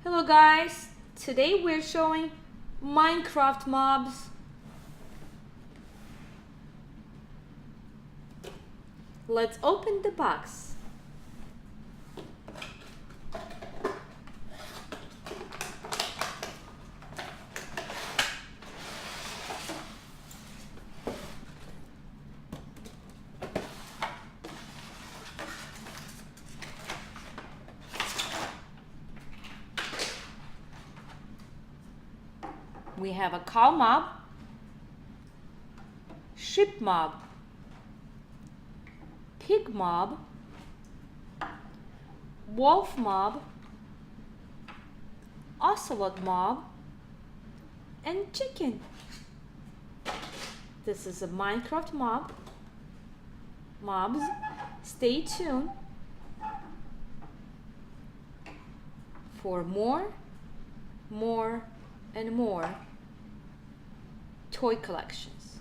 Hello guys, today we're showing Minecraft mobs. Let's open the box. We have a cow mob, sheep mob, pig mob, wolf mob, ocelot mob, and chicken. This is a Minecraft mobs. Stay tuned for more and more toy collections.